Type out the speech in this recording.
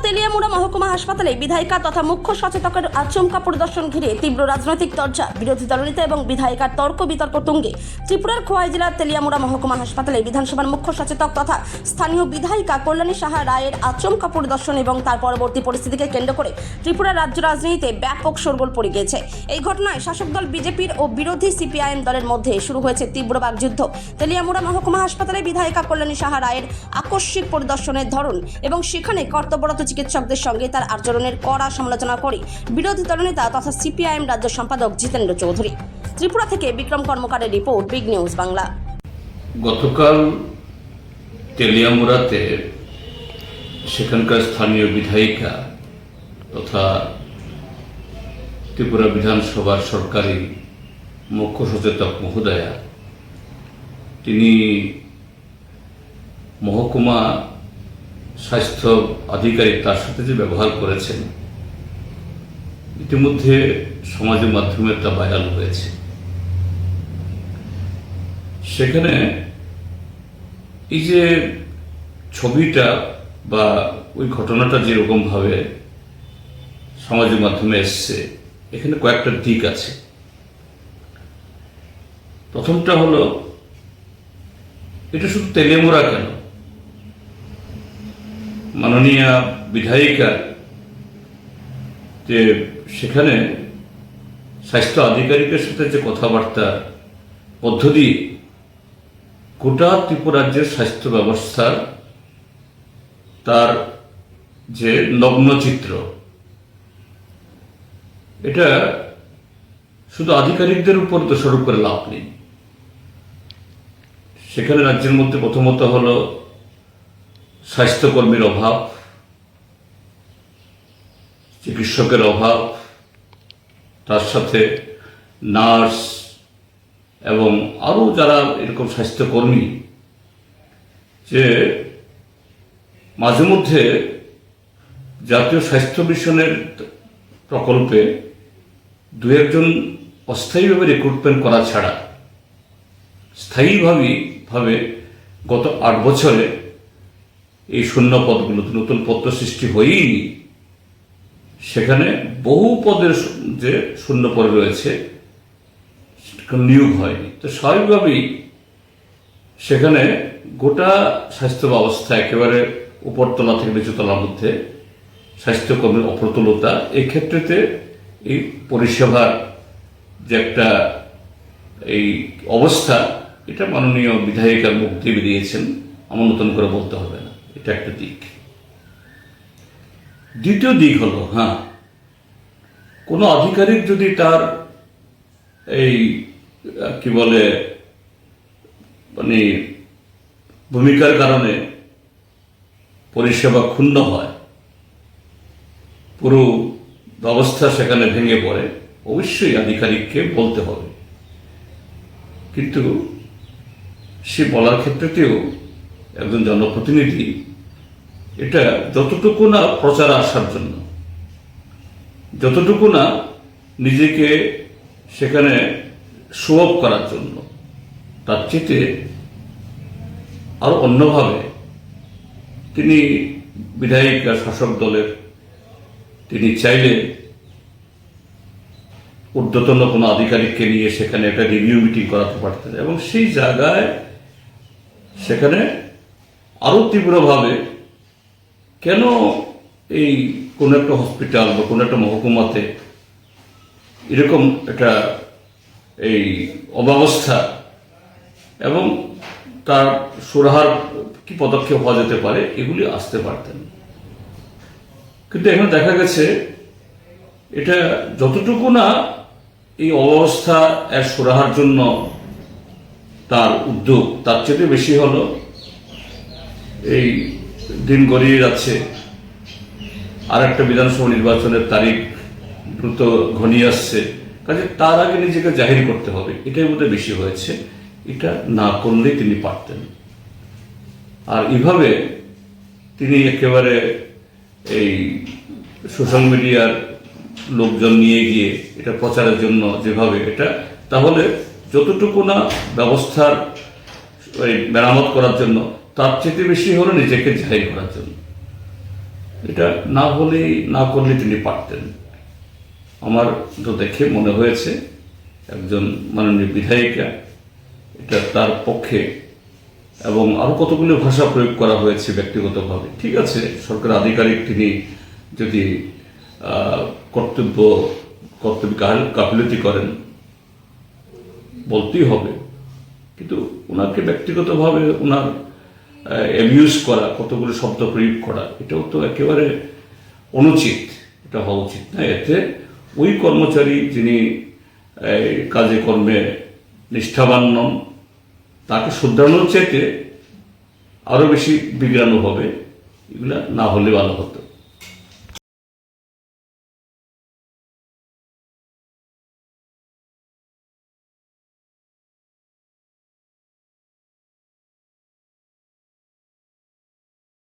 তেলিয়ামুড়া মহকুমা হাসপাতালে বিধায়িকা তথা মুখ্য সচেতকের আচমকা পরিদর্শন ঘিরে তীব্র রাজনৈতিক চর্চা, বিরোধী দলনেতা এবং বিধায়িকার তর্ক বিতর্ক তুঙ্গে। ত্রিপুরার খোয়াই জেলার তেলিয়ামুড়া মহকুমা হাসপাতালে বিধানসভার মুখ্য সচেতক তথা স্থানীয় বিধায়িকা কল্যাণী সাহা রায়ের আচমকা পরিদর্শন এবং তার পরবর্তী পরিস্থিতিকে কেন্দ্র করে ত্রিপুরা রাজ্য রাজনীতিতে ব্যাপক শোরগোল পড়ে গিয়েছে। এই ঘটনায় শাসক দল বিজেপির ও বিরোধী সিপিআইএম দলের মধ্যে শুরু হয়েছে তীব্র বাকযুদ্ধ। তেলিয়ামুড়া মহকুমা হাসপাতালে বিধায়িকা কল্যাণী সাহা রায়ের আকস্মিক পরিদর্শনের ধরন এবং সেখানে কর্তব্যরত চিকিৎসকদের সঙ্গে তার আচরণের কড়া সমালোচনা করে বিরোধী দলনেতা তথা সিপিআইএম রাজ্য সম্পাদক জিতেন্দ্র চৌধুরী। ত্রিপুরা থেকে বিক্রম কর্মকারের রিপোর্ট, বিগ নিউজ বাংলা। গতকাল তেলিয়ামুড়াতে সেখানকার স্থানীয় বিধায়িকা তথা ত্রিপুরা বিধানসভার সরকারি মুখ্য সচেতক মহোদয়া, তিনি মহকুমা স্বাস্থ্য আধিকারিক তার সাথে যে ব্যবহার করেছেন, ইতিমধ্যে সমাজের মাধ্যমে তা ভাইরাল হয়েছে। সেখানে এই যে ছবিটা বা ওই ঘটনাটা যেরকম ভাবে সমাজের মাধ্যমে এসছে, এখানে কয়েকটা দিক আছে। প্রথমটা হলো, এটা শুধু তেলিয়ামুড়া কেন, মাননীয় বিধায়িকা যে সেখানে স্বাস্থ্য আধিকারিকের সাথে যে কথাবার্তা পদ্ধতি, গোটা ত্রিপুরা রাজ্যের স্বাস্থ্য ব্যবস্থার তার যে নগ্ন চিত্র, এটা শুধু আধিকারিকদের উপর দোষারোপ করে লাভ নেই। সেখানে রাজ্যের মধ্যে প্রথমত হলো স্বাস্থ্যকর্মীর অভাব, চিকিৎসকের অভাব, তার সাথে নার্স এবং আরও যারা এরকম স্বাস্থ্যকর্মী, যে মাঝে মধ্যে জাতীয় স্বাস্থ্য মিশনের প্রকল্পে দু একজন অস্থায়ীভাবে রিক্রুটমেন্ট করা ছাড়া স্থায়ীভাবে গত 8 বছরে এই শূন্য পদগুলো, নতুন পদ সৃষ্টি হয়ই, সেখানে বহু পদের যে শূন্য পদে রয়েছে নিয়োগ হয়নি। তো স্বাভাবিকভাবেই সেখানে গোটা স্বাস্থ্য ব্যবস্থা একেবারে উপরতলা থেকে নিচুতলার মধ্যে স্বাস্থ্যকর্মীর অপ্রতুলতা, এই ক্ষেত্রেতে এই পরিষেবার যে একটা এই অবস্থা, এটা মাননীয় বিধায়িকার মুখ দিয়ে বেরিয়েছেন, আমার নতুন করে বলতে হবে না। এটা একটা দিক। দ্বিতীয় দিক হলো, কোনো আধিকারিক যদি তার এই কি বলে মানে ভূমিকার কারণে পরিষেবা ক্ষুণ্ণ হয়, পুরো ব্যবস্থা সেখানে ভেঙে পড়ে, অবশ্যই আধিকারিককে বলতে হবে। কিন্তু সে বলার ক্ষেত্রেতেও একজন জনপ্রতিনিধি এটা যতটুকু না প্রচার আসার জন্য, যতটুকু না নিজেকে সেখানে শো অফ করার জন্য, তার চেয়ে আরো অন্যভাবে তিনি বিধায়িকা শাসক দলের, তিনি চাইলে ঊর্ধ্বতন কোনো আধিকারিককে নিয়ে সেখানে একটা রিভিউ মিটিং করাতে পারতেন এবং সেই জায়গায় সেখানে আরো তীব্রভাবে কেন এই কোনো একটা হসপিটাল বা কোনো একটা মহকুমাতে এরকম একটা এই অব্যবস্থা এবং তার সুরাহার কি পদক্ষেপ হওয়া যেতে পারে, এগুলি আসতে পারতেন। কিন্তু এখানে দেখা গেছে এটা যতটুকু না এই অবস্থা এর সুরাহার জন্য তার উদ্যোগ, তার চেয়ে বেশি হলো এই দিন গড়িয়ে যাচ্ছে, আর একটা বিধানসভা নির্বাচনের তারিখ দ্রুত ঘনিয়ে আসছে, কাজে তার আগে নিজেকে জাহির করতে হবে, এটাই বোধহয় বেশি হয়েছে। এটা না করলেই তিনি পারতেন। আর এভাবে তিনি একেবারে এই সোশ্যাল মিডিয়ার লোকজন নিয়ে গিয়ে এটা প্রচারের জন্য যেভাবে এটা, তাহলে যতটুকু না ব্যবস্থার মেরামত করার জন্য, তার চেয়ে বেশি হলো নিজেকে জাহির করার জন্য। এটা না হলেই না করলে তিনি পারতেন। আমার তো দেখে মনে হয়েছে একজন মাননীয় বিধায়িকা, এটা তার পক্ষে, এবং আরো কতগুলো ভাষা প্রয়োগ করা হয়েছে ব্যক্তিগতভাবে। ঠিক আছে, সরকার আধিকারিক, তিনি যদি কর্তব্য গাফিলতি করেন বলতেই হবে, কিন্তু ওনাকে ব্যক্তিগতভাবে ওনার অ্যাবিউজ করা, কতগুলো শব্দ প্রয়োগ করা, এটাও তো একেবারে অনুচিত। এটা হওয়া উচিত না। এতে ওই কর্মচারী যিনি কাজে কর্মে নিষ্ঠাবান নন, তাকে শুধরানোর চাইতে আরো বেশি বিগ্রানো হবে। এগুলা না হলে ভালো হতো।